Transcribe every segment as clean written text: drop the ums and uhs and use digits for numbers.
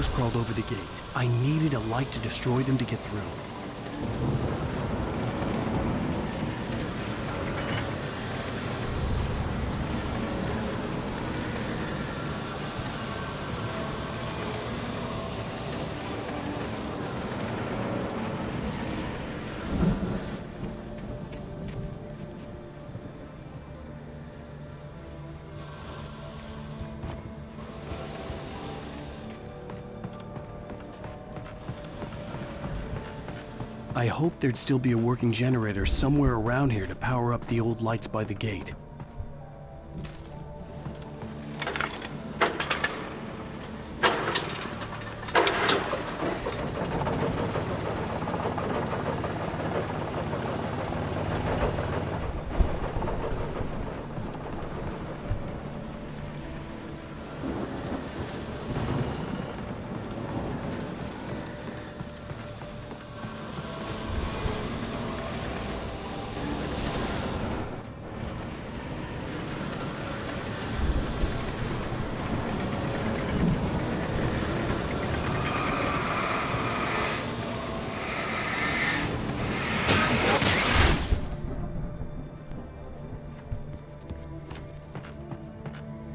shadows crawled over the gate. I needed a light to destroy them to get through. I hoped there'd still be a working generator somewhere around here to power up the old lights by the gate.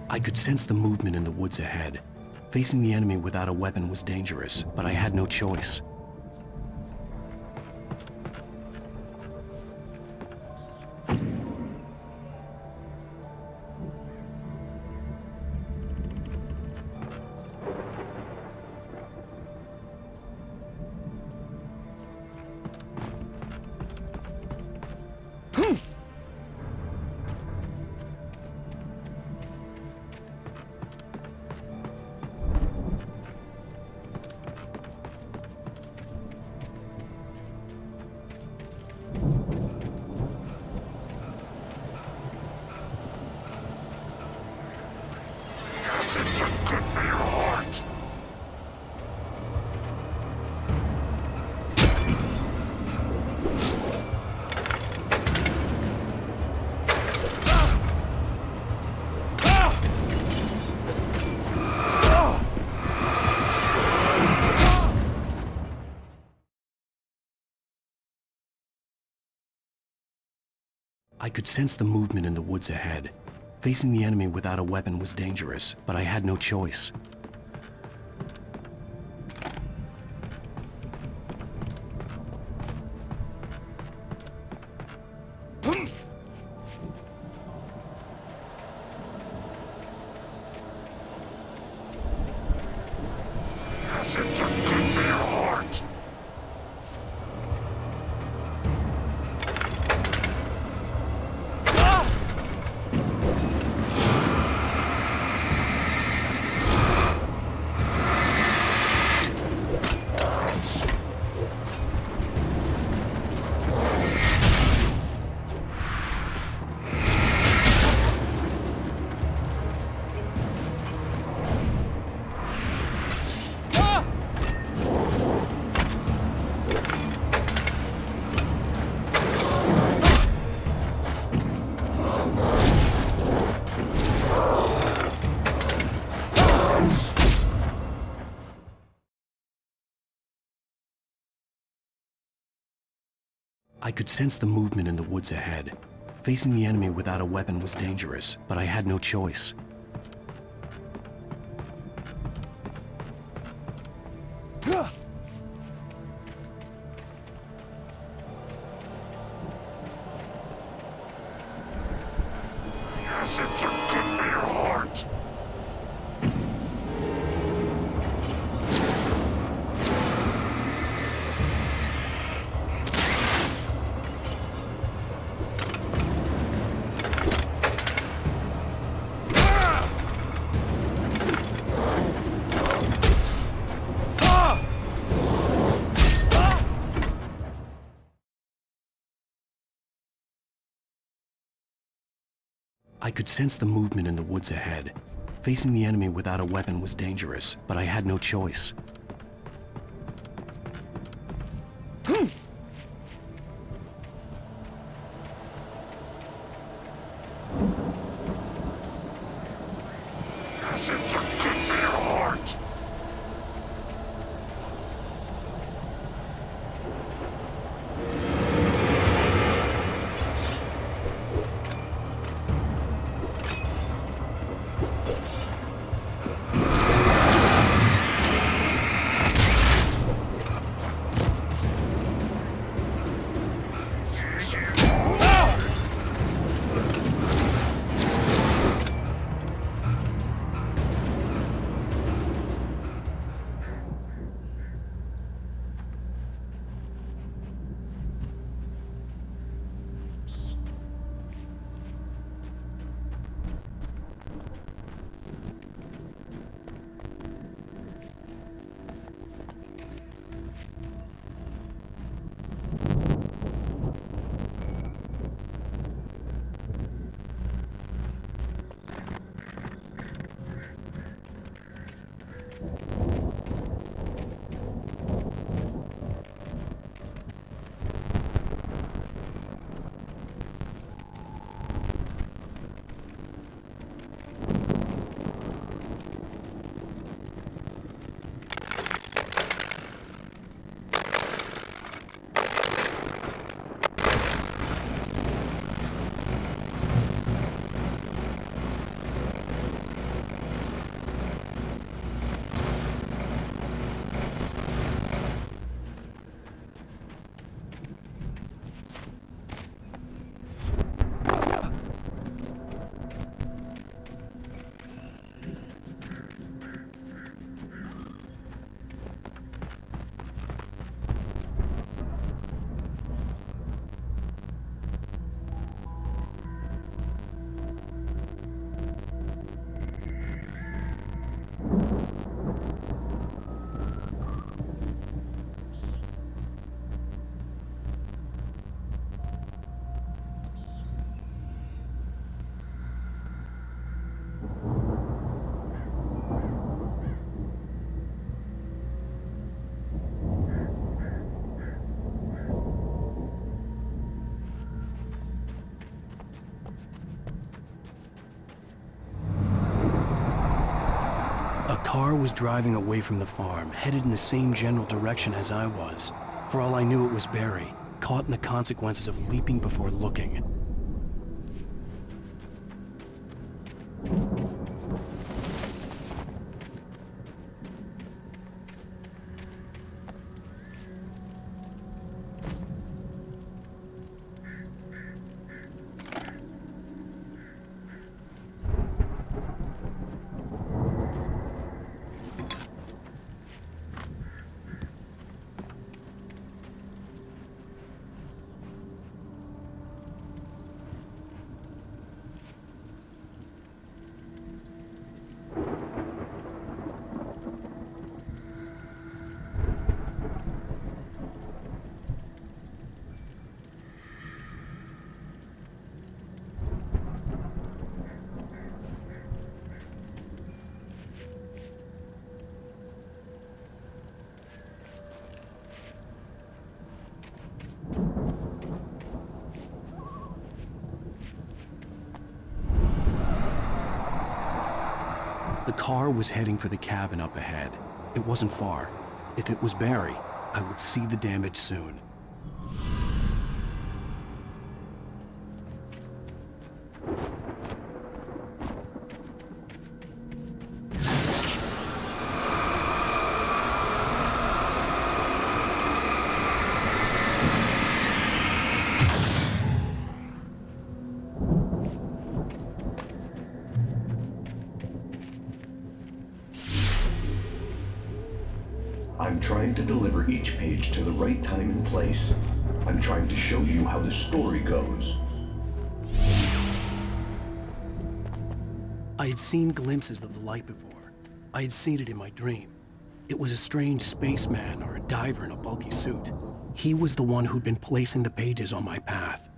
I could sense the movement in the woods ahead. Facing the enemy without a weapon was dangerous, but I had no choice. Acids are good for your heart. I could sense the movement in the woods ahead. Facing the enemy without a weapon was dangerous, but I had no choice. Acids are good for your heart. I could sense the movement in the woods ahead. Facing the enemy without a weapon was dangerous, but I had no choice. Acids are good for your heart. I could sense the movement in the woods ahead. Facing the enemy without a weapon was dangerous, but I had no choice. Acids are good for your heart. car was driving away from the farm, headed in the same general direction as I was. For all I knew, it was Barry, caught in the consequences of leaping before looking. The car was heading for the cabin up ahead. It wasn't far. If it was Barry, I would see the damage soon. I'm trying to deliver each page to the right time and place. I'm trying to show you how the story goes. I had seen glimpses of the light before. I had seen it in my dream. It was a strange spaceman or a diver in a bulky suit. He was the one who'd been placing the pages on my path.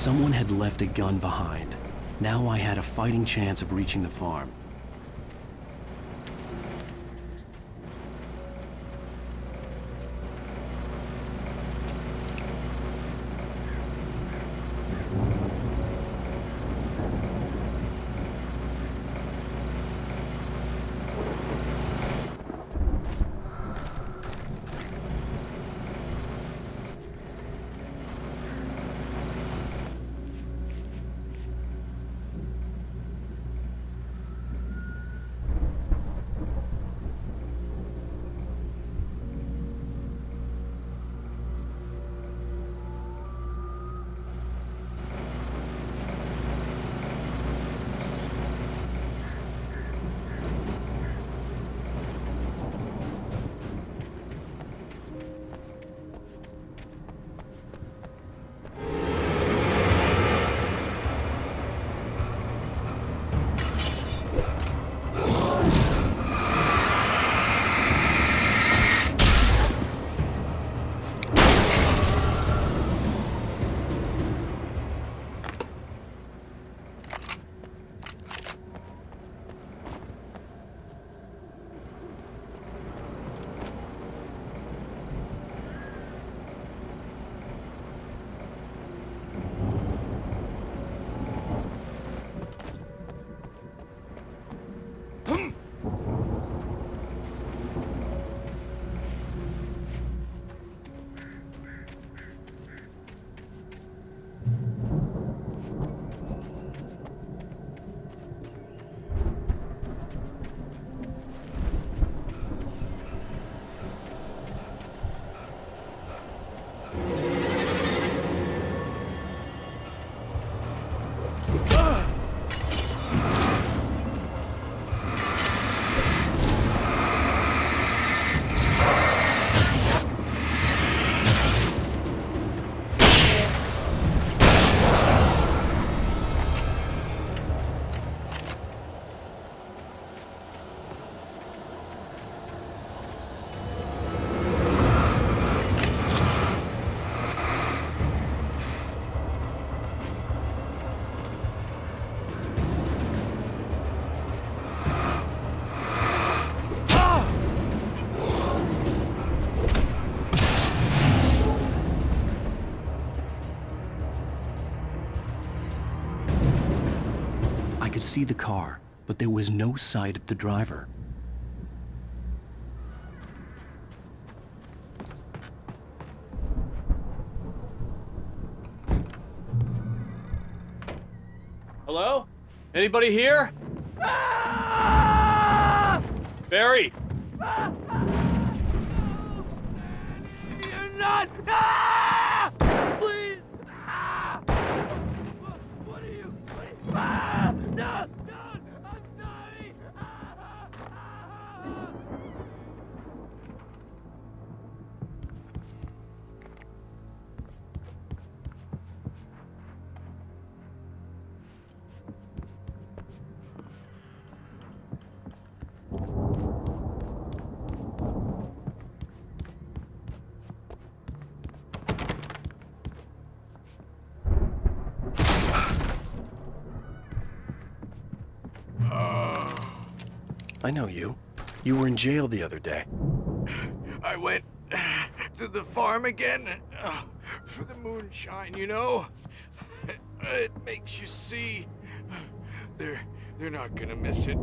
Someone had left a gun behind. Now I had a fighting chance of reaching the farm. could see the car, but there was no sight of the driver. Hello? Anybody here? Barry! You're not! Please! What are you? No! I'm sorry! I know you. You were in jail the other day. I went to the farm again for the moonshine, you know? It makes you see. They're not gonna miss it.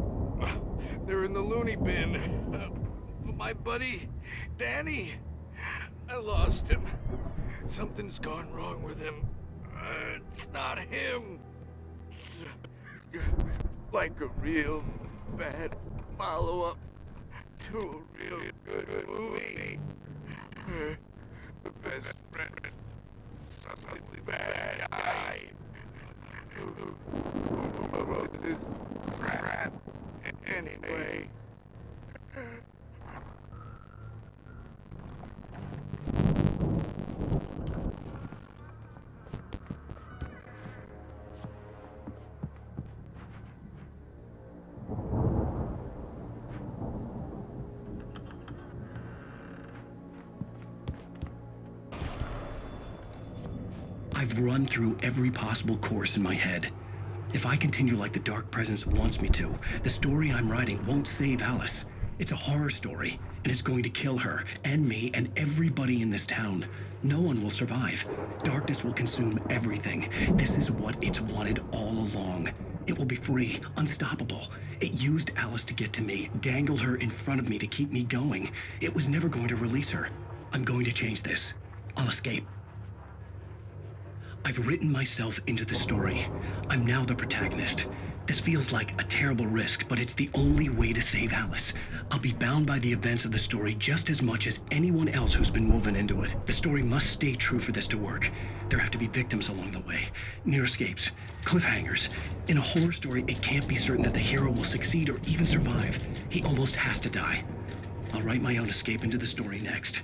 They're in the loony bin. But my buddy, Danny, I lost him. Something's gone wrong with him. It's not him. Like a real bad follow-up to a real good movie. The best friend, suddenly bad guy, who wrote this crap anyway. I've run through every possible course in my head. If I continue like the Dark Presence wants me to, the story I'm writing won't save Alice. It's a horror story, and it's going to kill her, and me, and everybody in this town. No one will survive. Darkness will consume everything. This is what it's wanted all along. It will be free, unstoppable. It used Alice to get to me, dangled her in front of me to keep me going. It was never going to release her. I'm going to change this. I'll escape. I've written myself into the story. I'm now the protagonist. This feels like a terrible risk, but it's the only way to save Alice. I'll be bound by the events of the story just as much as anyone else who's been woven into it. The story must stay true for this to work. There have to be victims along the way, near escapes, cliffhangers. In a horror story, it can't be certain that the hero will succeed or even survive. He almost has to die. I'll write my own escape into the story next.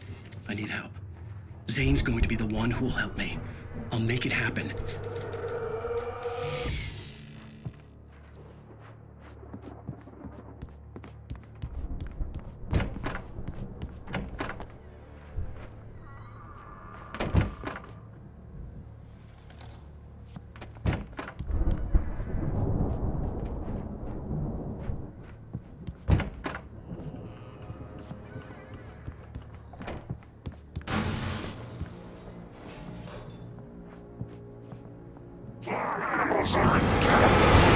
I need help. Zane's going to be the one who'll help me. I'll make it happen. Farm animals are intense.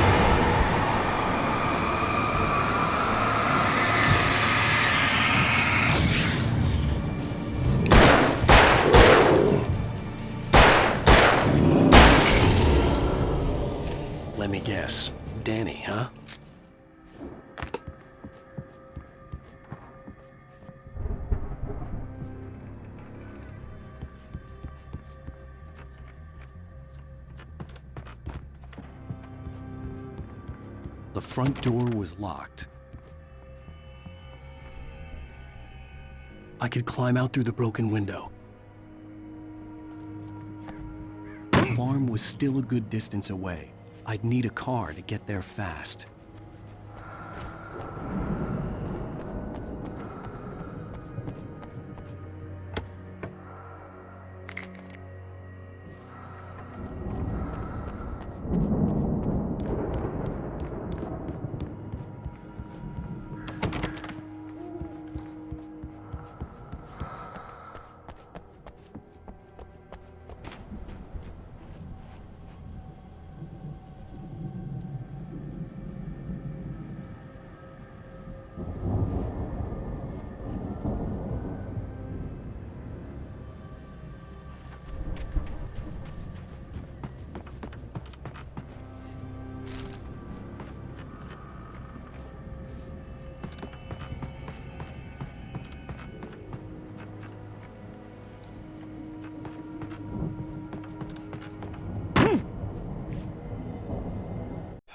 Let me guess. Danny, huh? The front door was locked. I could climb out through the broken window. The farm was still a good distance away. I'd need a car to get there fast.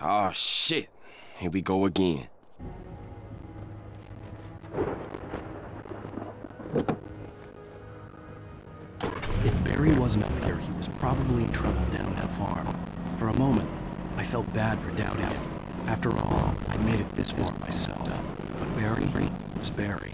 Oh shit. Here we go again. If Barry wasn't up here, he was probably in trouble down that farm. For a moment, I felt bad for doubting him. After all, I made it this far myself. But Barry was Barry.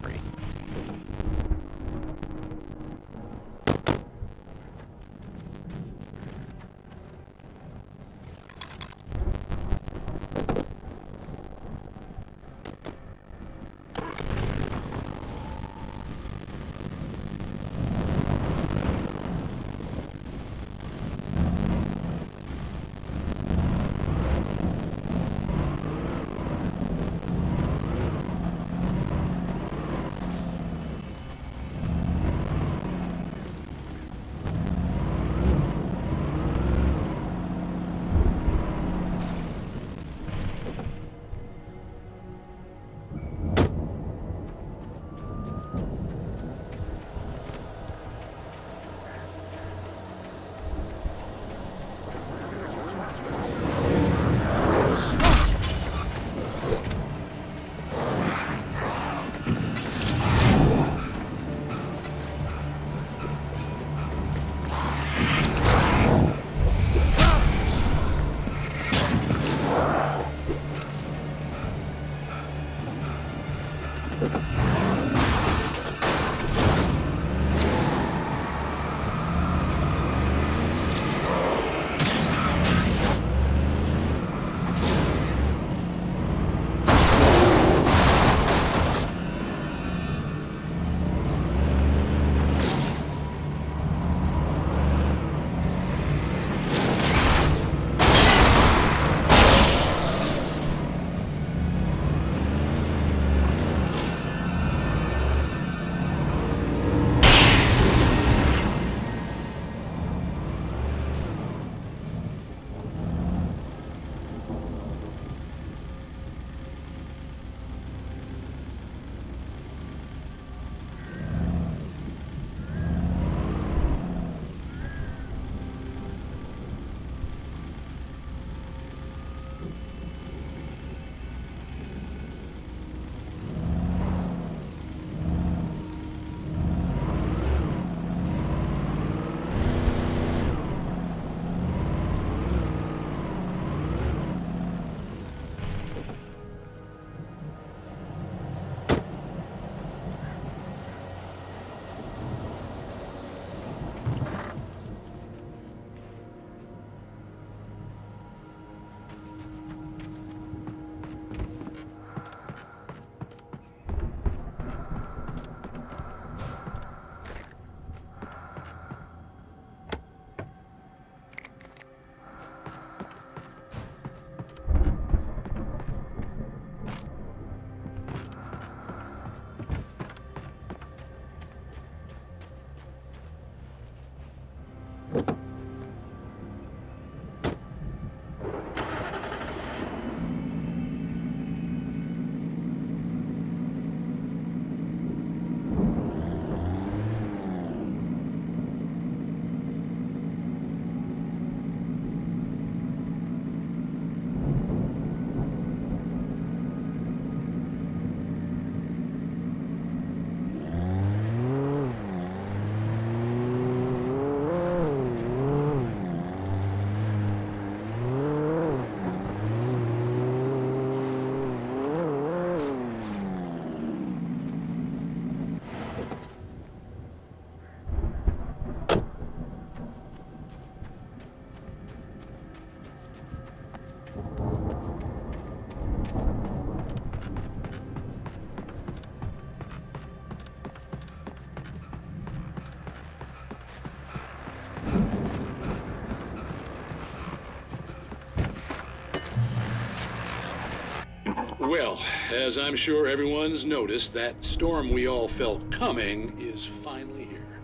Well, as I'm sure everyone's noticed, that storm we all felt coming is finally here.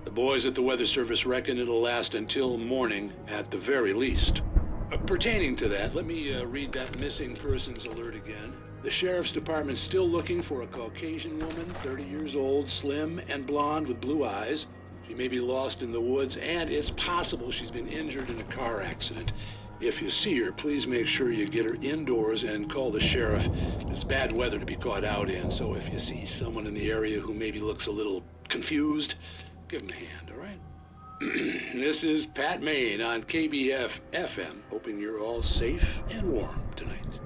The boys at the Weather Service reckon it'll last until morning at the very least. Pertaining to that, let me read that missing persons alert again. The Sheriff's Department's still looking for a Caucasian woman, 30 years old, slim and blonde with blue eyes. She may be lost in the woods, and it's possible she's been injured in a car accident. If you see her, please make sure you get her indoors and call the sheriff. It's bad weather to be caught out in, so if you see someone in the area who maybe looks a little confused, give him a hand, all right? This is Pat Main on KBF FM, hoping you're all safe and warm tonight.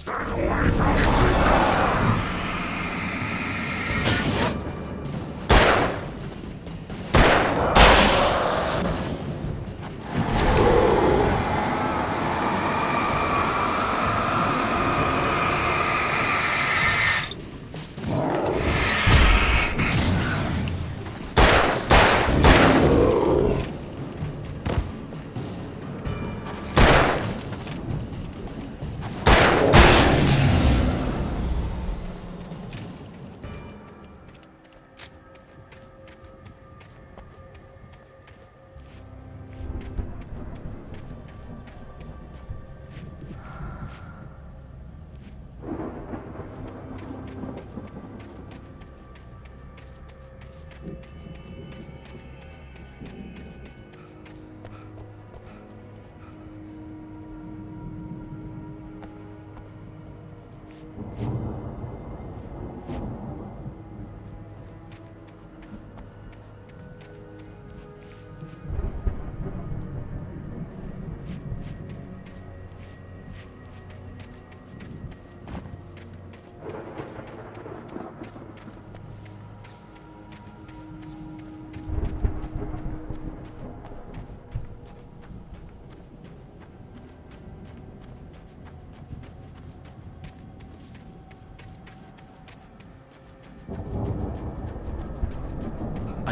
Stay away from my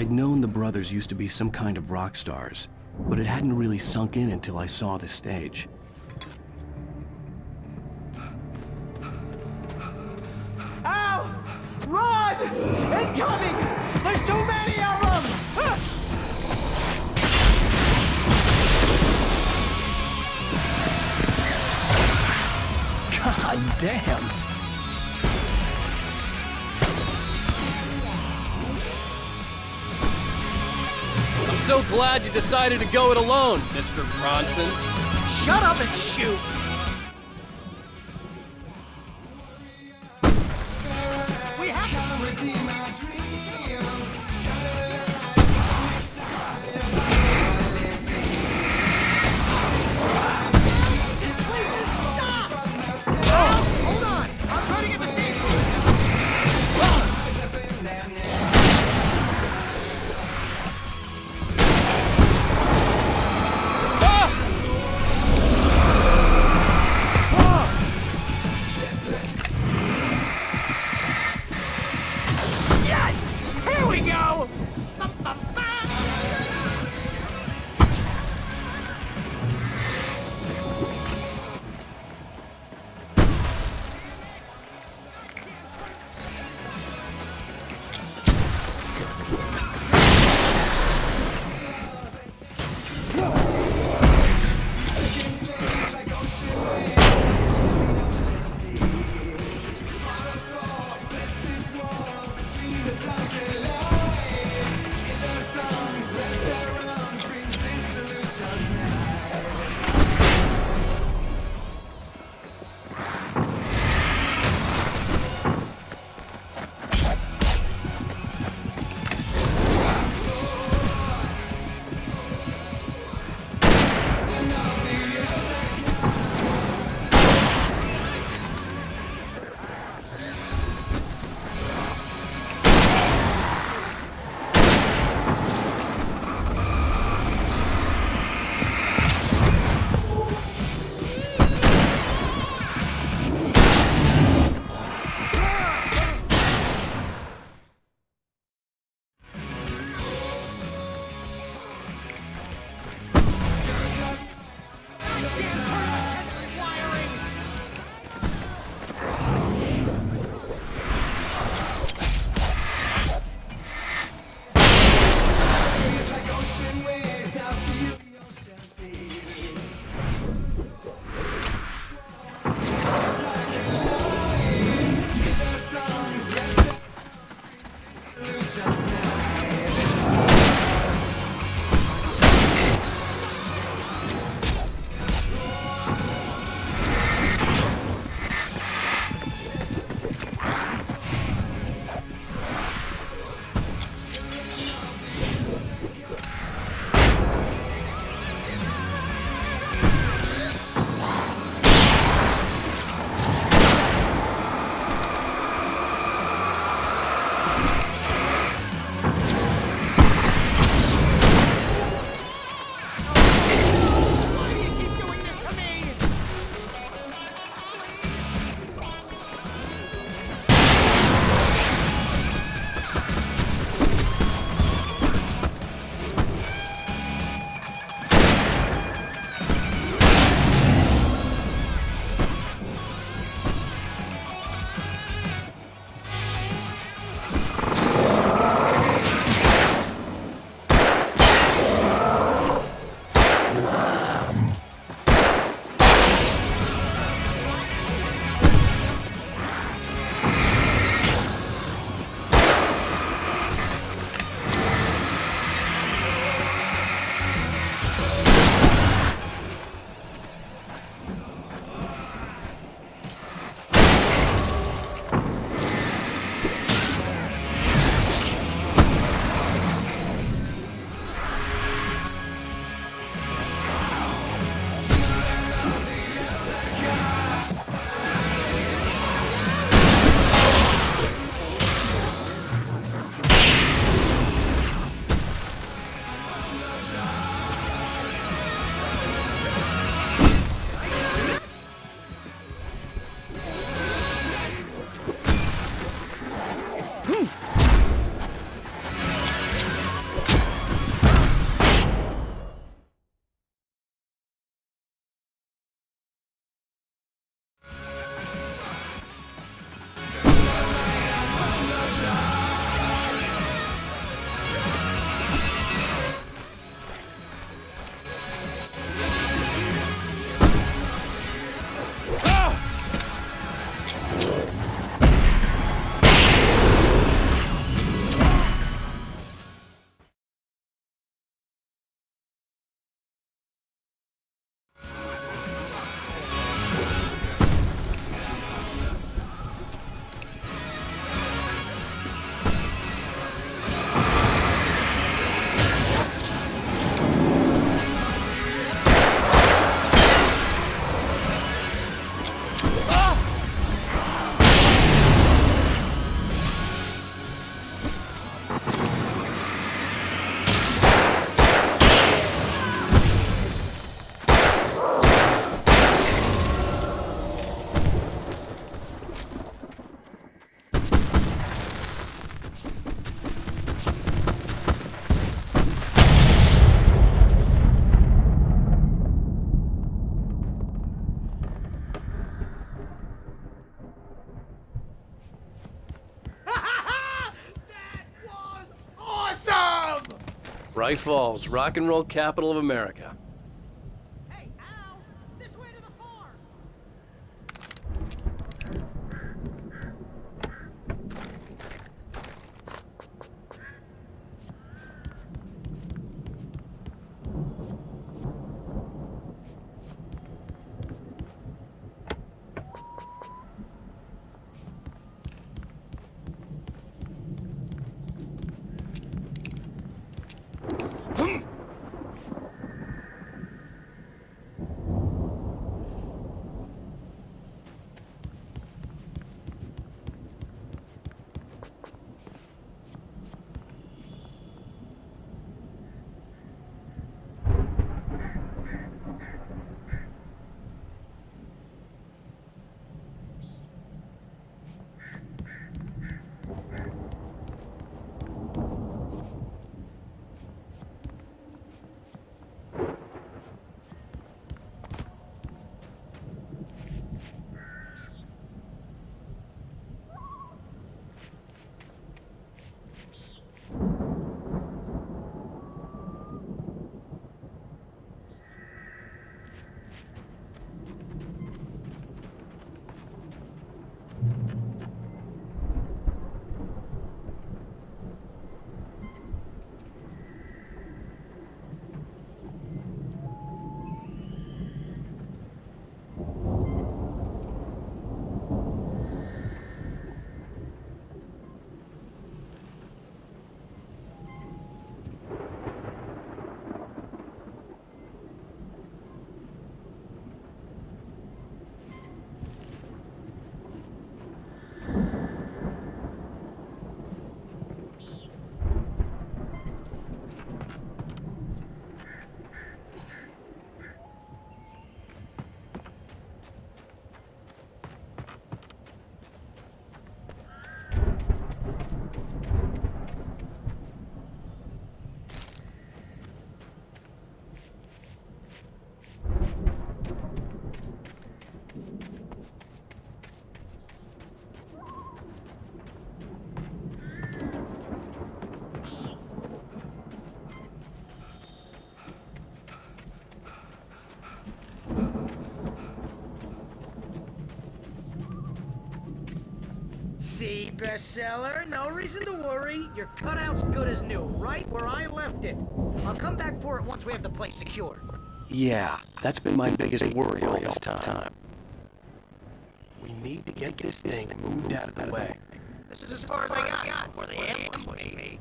I'd known the brothers used to be some kind of rock stars, but it hadn't really sunk in until I saw the stage. Al! Run! Incoming! There's too many of them! God damn! I'm so glad you decided to go it alone, Mr. Bronson. Shut up and shoot! We have to... This place is stopped! Oh, hold on! I'll try to get the stage. Bright Falls, rock and roll capital of America. Hey, Al! This way to the farm! See, bestseller? No reason to worry. Your cutout's good as new, right where I left it. I'll come back for it once we have the place secured. Yeah, that's been my biggest worry all this time. We need to get this thing moved out of the way. This is as far as I got before they ambushed me.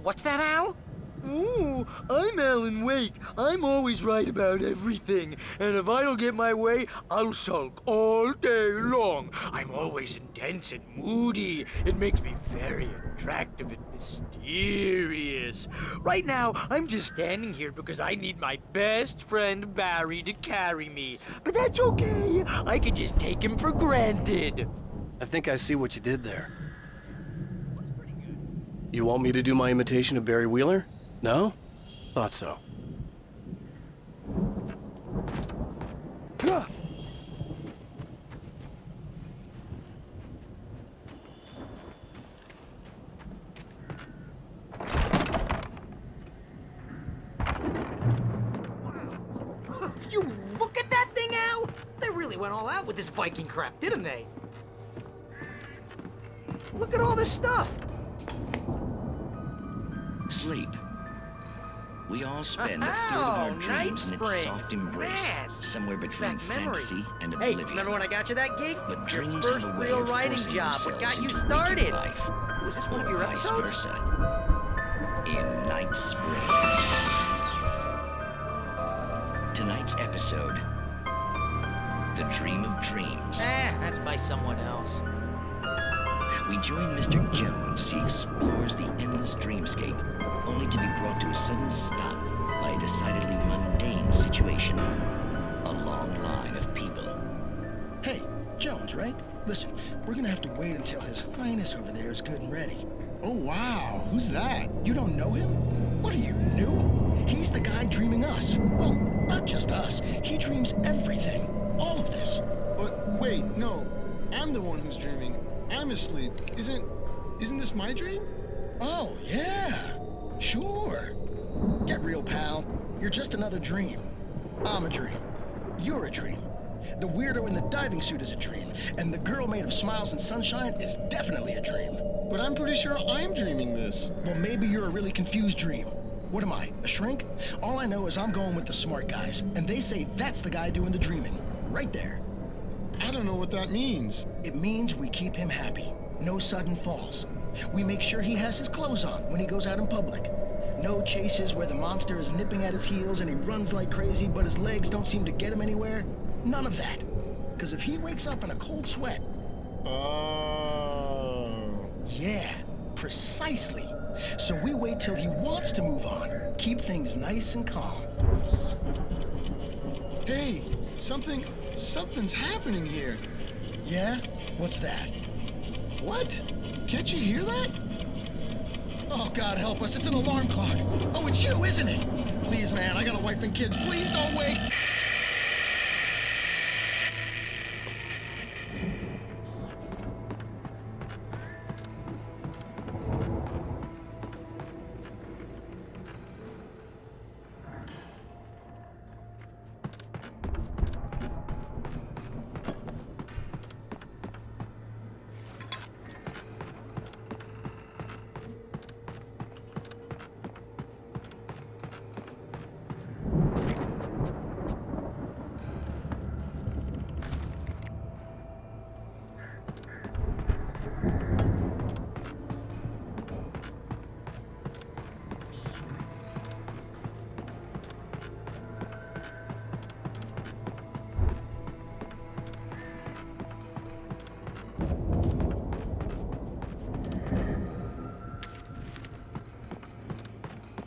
What's that, Al? Ooh, I'm Alan Wake. I'm always right about everything. And if I don't get my way, I'll sulk all day long. I'm always intense and moody. It makes me very attractive and mysterious. Right now, I'm just standing here because I need my best friend Barry to carry me. But that's okay. I can just take him for granted. I think I see what you did there. You want me to do my imitation of Barry Wheeler? No? Thought so. all out with this Viking crap, didn't they? Look at all this stuff. Sleep. We all spend a third of our dreams in its Night soft Springs. embrace, Man, somewhere between back memories. fantasy and Hey, oblivion. remember when I got you that gig? But Your dreams first have a way real of writing forcing job. What got you themselves into waking started? life, Was this one of or your vice episodes? versa. In Night Springs. Tonight's episode, The Dream of Dreams. That's by someone else. We join Mr. Jones as he explores the endless dreamscape, only to be brought to a sudden stop by a decidedly mundane situation. A long line of people. Hey, Jones, right? Listen, we're gonna have to wait until His Highness over there is good and ready. Oh, wow. Who's that? You don't know him? What are you, new? He's the guy dreaming us. Well, not just us. He dreams everything. All of this. But wait, no. I'm the one who's dreaming. I'm asleep. Isn't this my dream? Oh, yeah. Sure. Get real, pal. You're just another dream. I'm a dream. You're a dream. The weirdo in the diving suit is a dream, and the girl made of smiles and sunshine is definitely a dream. But I'm pretty sure I'm dreaming this. Well, maybe you're a really confused dream. What am I, a shrink? All I know is I'm going with the smart guys, and they say that's the guy doing the dreaming. Right there. I don't know what that means. It means we keep him happy. No sudden falls. We make sure he has his clothes on when he goes out in public. No chases where the monster is nipping at his heels and he runs like crazy, but his legs don't seem to get him anywhere. None of that. Because if he wakes up in a cold sweat... Oh... Yeah, precisely. So we wait till he wants to move on. Keep things nice and calm. Hey, something's happening here. Yeah? What's that? What? Can't you hear that? Oh, God help us, it's an alarm clock. Oh, it's you, isn't it? Please, man, I got a wife and kids. Please don't wake.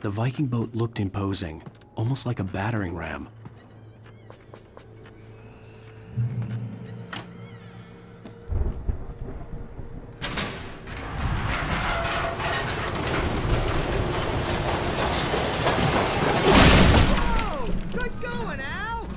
The Viking boat looked imposing, almost like a battering ram. Whoa! Good going, Al!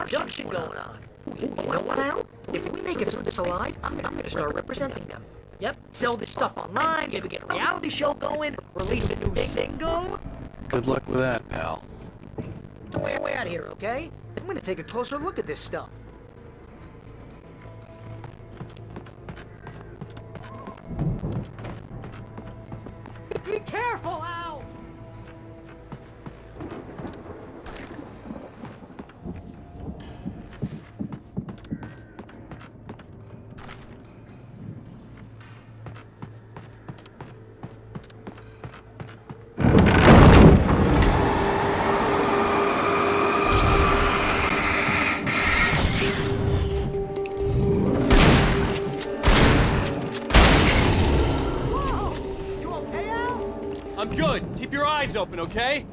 production going on. You know what, Al? If we make it through this alive, I'm gonna start representing them. Yep, sell this stuff online, maybe get a reality show going, release a new single. Good luck with that, pal. Way out of here, okay? I'm gonna take a closer look at this stuff. Be careful, Al! I'm good. Keep your eyes open, okay?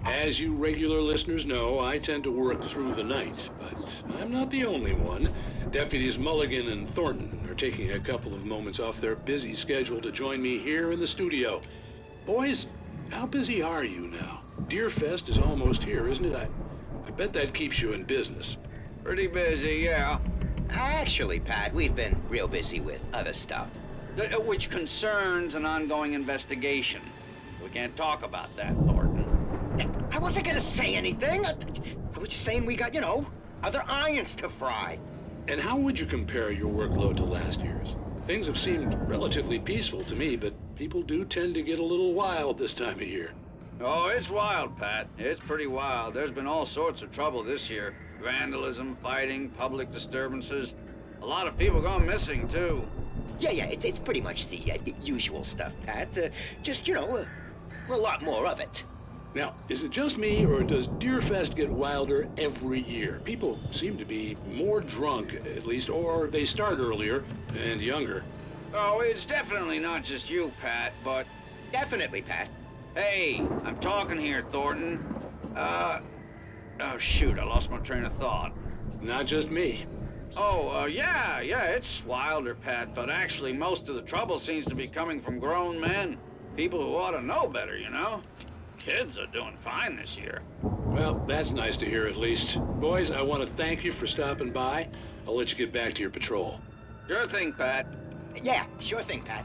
As you regular listeners know, I tend to work through the night, but I'm not the only one. Deputies Mulligan and Thornton are taking a couple of moments off their busy schedule to join me here in the studio. Boys, how busy are you now? Deerfest is almost here, isn't it? I bet that keeps you in business. Pretty busy, yeah. Actually, Pat, we've been real busy with other stuff, which concerns an ongoing investigation. We can't talk about that, Thornton. I wasn't gonna say anything. I was just saying we got, you know, other irons to fry. And how would you compare your workload to last year's? Things have seemed relatively peaceful to me, but people do tend to get a little wild this time of year. Oh, it's wild, Pat. It's pretty wild. There's been all sorts of trouble this year. Vandalism, fighting, public disturbances. A lot of people gone missing, too. Yeah, it's pretty much the usual stuff, Pat. Just, you know, a lot more of it. Now, is it just me, or does Deerfest get wilder every year? People seem to be more drunk, at least, or they start earlier and younger. Oh, it's definitely not just you, Pat, but... Definitely, Pat. Hey, I'm talking here, Thornton. Oh, shoot, I lost my train of thought. Not just me. Oh, yeah, it's wilder, Pat, but actually most of the trouble seems to be coming from grown men. People who ought to know better, you know? Kids are doing fine this year. Well, that's nice to hear at least. Boys, I want to thank you for stopping by. I'll let you get back to your patrol. Sure thing, Pat. Yeah, sure thing, Pat.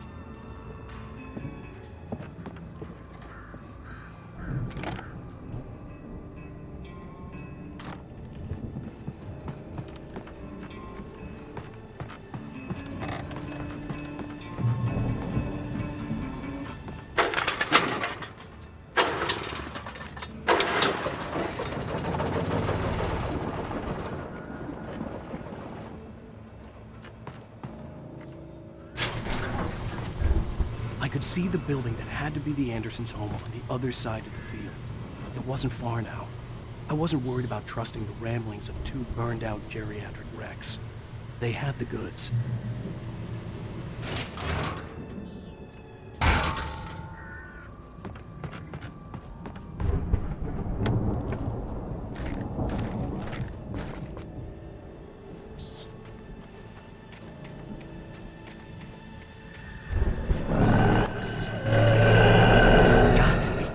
I could see the building that had to be the Andersons' home on the other side of the field. It wasn't far now. I wasn't worried about trusting the ramblings of two burned-out geriatric wrecks. They had the goods.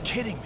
Kidding me.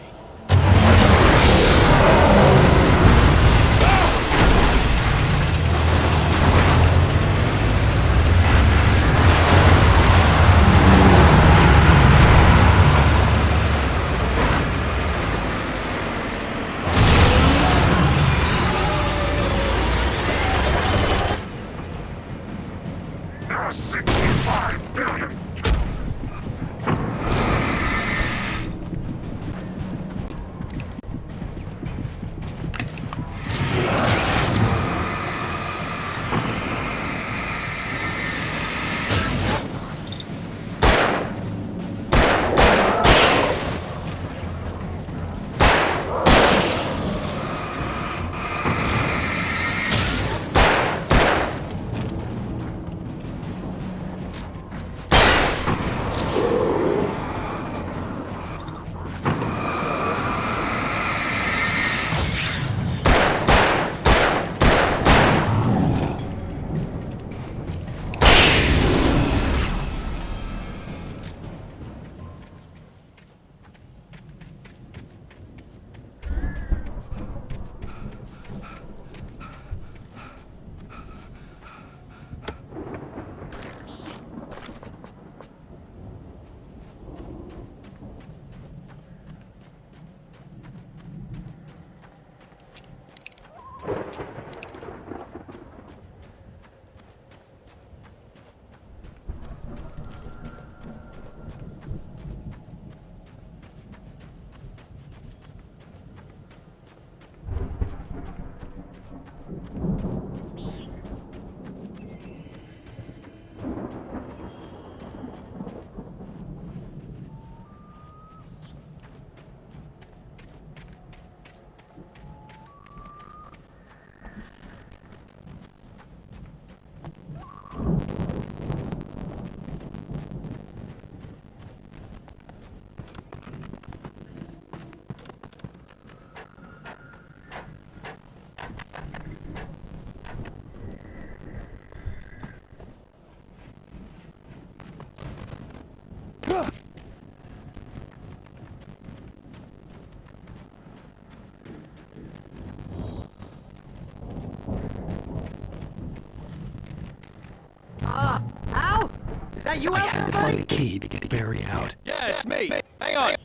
that you I out had there, to find buddy? a key to get Barry out. Yeah, it's me. Hang on.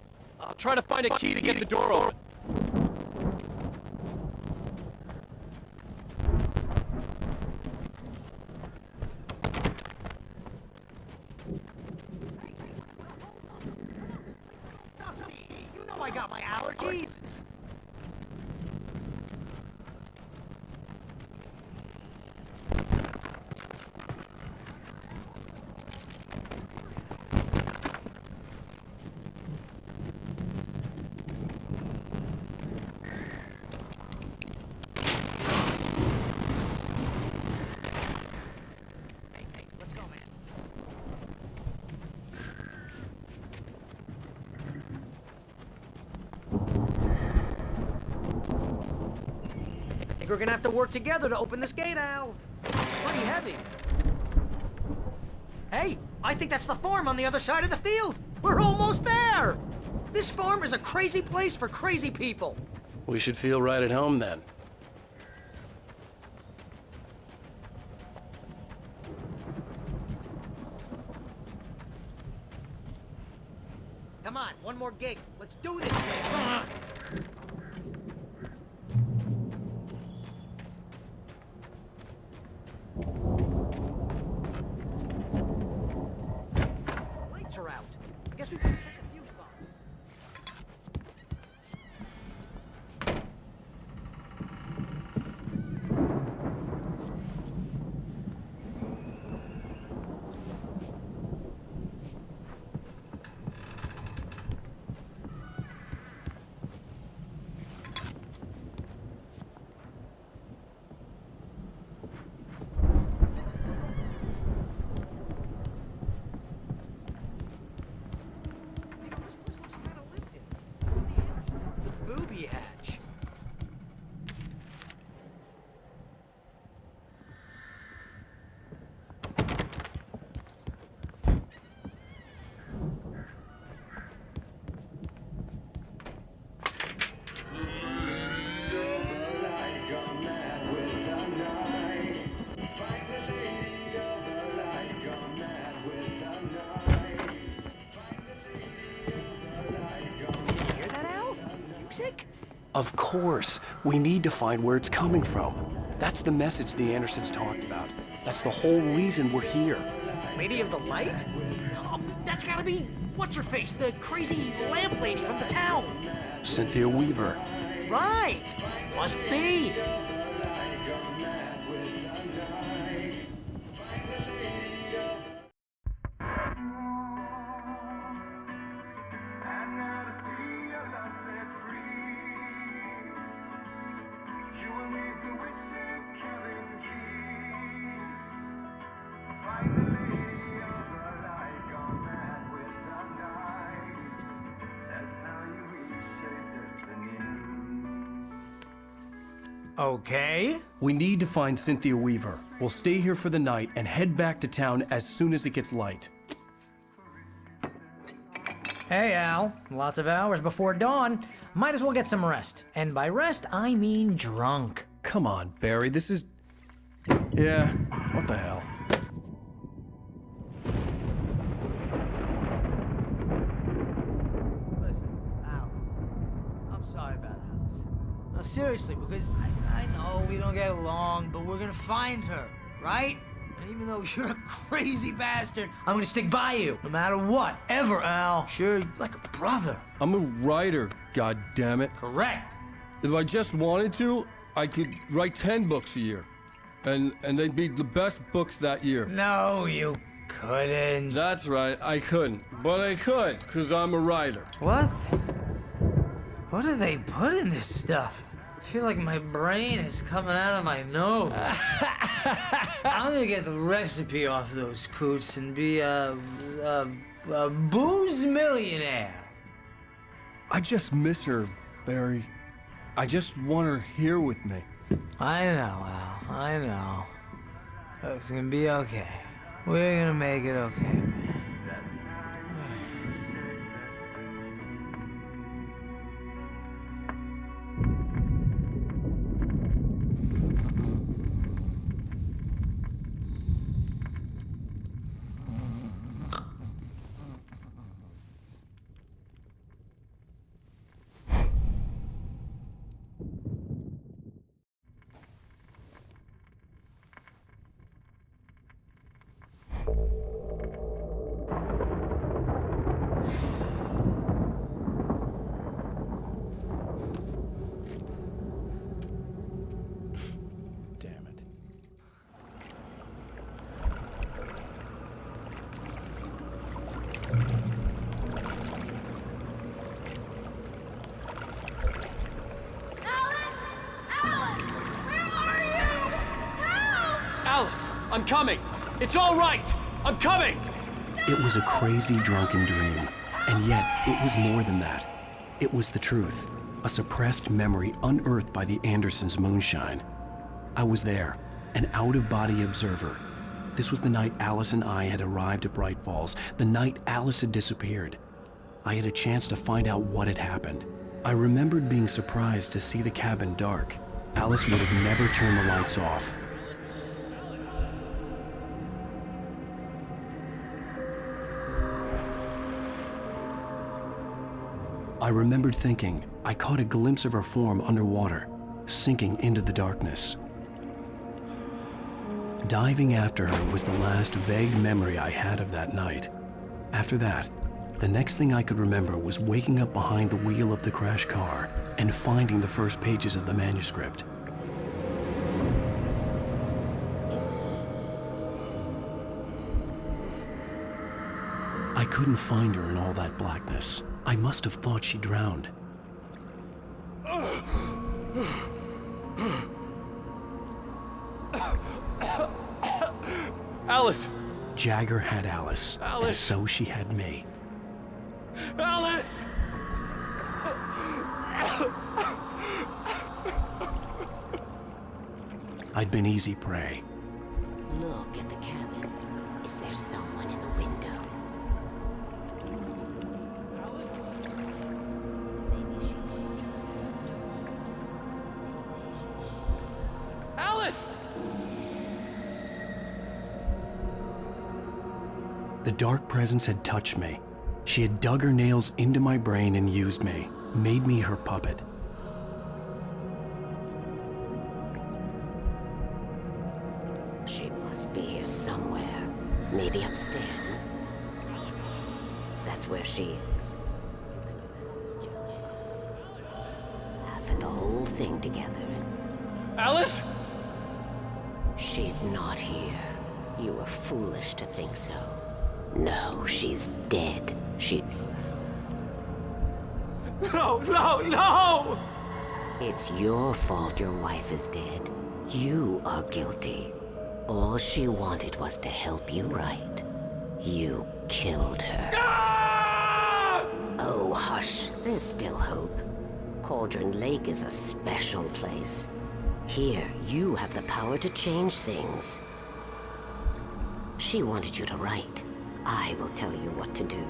I'll try to find a key to get the door open. Dusty, you know I got my allergies. Let's go, man. I think we're gonna have to work together to open this gate, Al. It's pretty heavy. Hey, I think that's the farm on the other side of the field. We're almost there. This farm is a crazy place for crazy people. We should feel right at home then. Come on, one more gate. Let's do this thing. Lights are out. I guess we better check the fuse box. You know, this place looks kind of lived in. The booby hatch. Did you hear that, Al? Music? Of course. We need to find where it's coming from. That's the message the Andersons talked about. That's the whole reason we're here. Lady of the Light? Oh, that's gotta be what's-her-face, the crazy lamp lady from the town. Cynthia Weaver. Right! Must be. Okay. We need to find Cynthia Weaver. We'll stay here for the night and head back to town as soon as it gets light. Hey, Al. Lots of hours before dawn. Might as well get some rest. And by rest, I mean drunk. Come on, Barry, this is... Yeah, what the hell? Listen, Al, I'm sorry about Alice. No, seriously, because I know we don't get along, but we're gonna find her, right? And even though you're a crazy bastard, I'm gonna stick by you, no matter what, ever, Al. Sure, you're like a brother. I'm a writer, God damn it. Correct. If I just wanted to, I could write 10 books a year. And they'd be the best books that year. No, you couldn't. That's right, I couldn't. But I could, because I'm a writer. What? What do they put in this stuff? I feel like my brain is coming out of my nose. I'm gonna get the recipe off those coots and be a booze millionaire. I just miss her, Barry. I just want her here with me. I know, Al. I know. It's gonna be okay. We're gonna make it okay, man. Alice, I'm coming! It's all right! I'm coming! It was a crazy, drunken dream, and yet it was more than that. It was the truth, a suppressed memory unearthed by the Andersons' moonshine. I was there, an out-of-body observer. This was the night Alice and I had arrived at Bright Falls, the night Alice had disappeared. I had a chance to find out what had happened. I remembered being surprised to see the cabin dark. Alice would have never turned the lights off. I remembered thinking I caught a glimpse of her form underwater, sinking into the darkness. Diving after her was the last vague memory I had of that night. After that, the next thing I could remember was waking up behind the wheel of the crashed car and finding the first pages of the manuscript. I couldn't find her in all that blackness. I must have thought she drowned. Alice! Jagger had Alice, Alice! and so she had me. Alice! I'd been easy prey. Look at the cabin. Is there someone in the window? Alice? Maybe she didn't Alice! The dark presence had touched me. She had dug her nails into my brain and used me, made me her puppet. She must be here somewhere. Maybe upstairs. That's where she is. Put the whole thing together and... Alice? She's not here. You were foolish to think so. No, she's dead. No, no, no! It's your fault your wife is dead. You are guilty. All she wanted was to help you right. You killed her. Ah! Oh, hush. There's still hope. Cauldron Lake is a special place. Here, you have the power to change things. She wanted you to write. I will tell you what to do.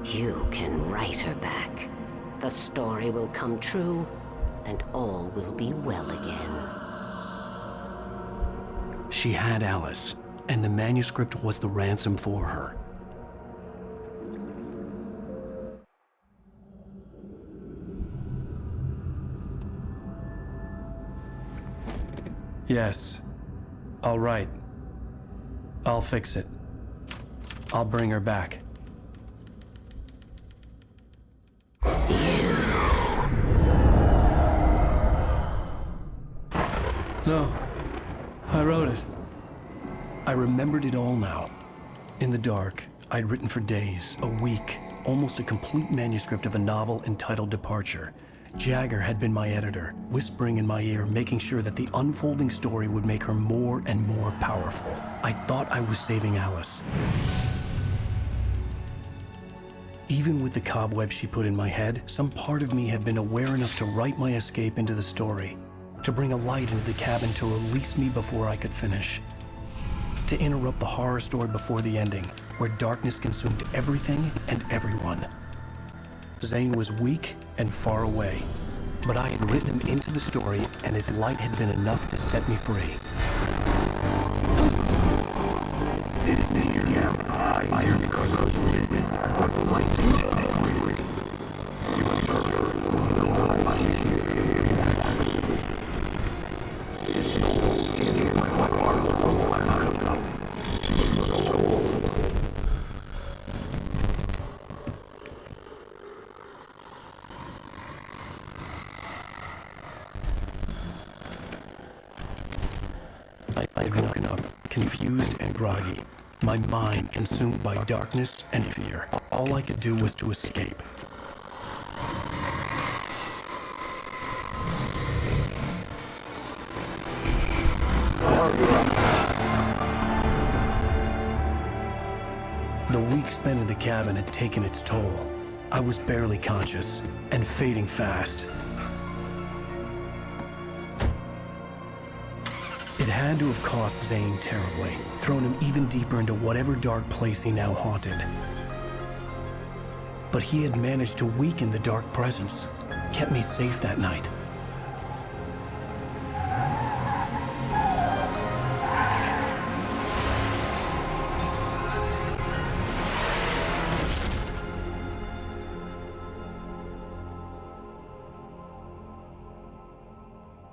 You can write her back. The story will come true, and all will be well again. She had Alice, and the manuscript was the ransom for her. Yes. I'll write. I'll fix it. I'll bring her back. No. I wrote it. I remembered it all now. In the dark, I'd written for days, a week, almost a complete manuscript of a novel entitled Departure. Jagger had been my editor, whispering in my ear, making sure that the unfolding story would make her more and more powerful. I thought I was saving Alice. Even with the cobwebs she put in my head, some part of me had been aware enough to write my escape into the story, to bring a light into the cabin to release me before I could finish, to interrupt the horror story before the ending, where darkness consumed everything and everyone. Zane was weak and far away, but I had written him into the story, and his light had been enough to set me free. This is your I because I was written, but the light is everywhere. You must know I here. It's no in my heart all I don't know. I'd woken up, confused and groggy. My mind consumed by darkness and fear. All I could do was to escape. The week spent in the cabin had taken its toll. I was barely conscious and fading fast. It had to have cost Zane terribly, thrown him even deeper into whatever dark place he now haunted. But he had managed to weaken the dark presence, kept me safe that night.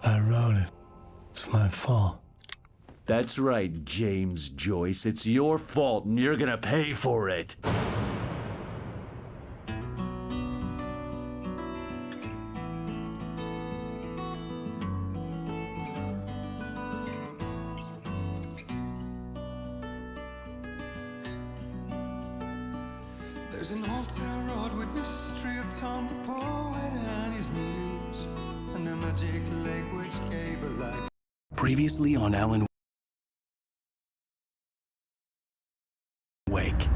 I wrote it. It's my fault. That's right, James Joyce. It's your fault, and you're gonna pay for it. There's an old town road with mystery of Tom the poet and his muse, and a magic lake which gave a life. Previously on Alan Wake.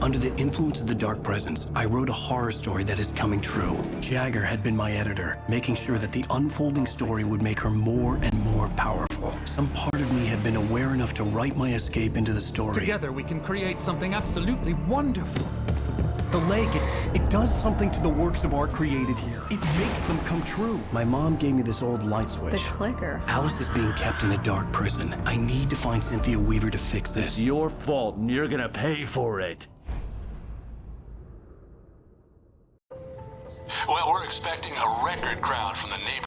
Under the influence of the dark presence, I wrote a horror story that is coming true. Jagger had been my editor, making sure that the unfolding story would make her more and more powerful. Some part of me had been aware enough to write my escape into the story. Together we can create something absolutely wonderful. The lake, it does something to the works of art created here. It makes them come true. My mom gave me this old light switch. The clicker. Alice is being kept in a dark prison. I need to find Cynthia Weaver to fix this. It's your fault, and you're gonna pay for it. Well, we're expecting a record crowd from the neighborhood.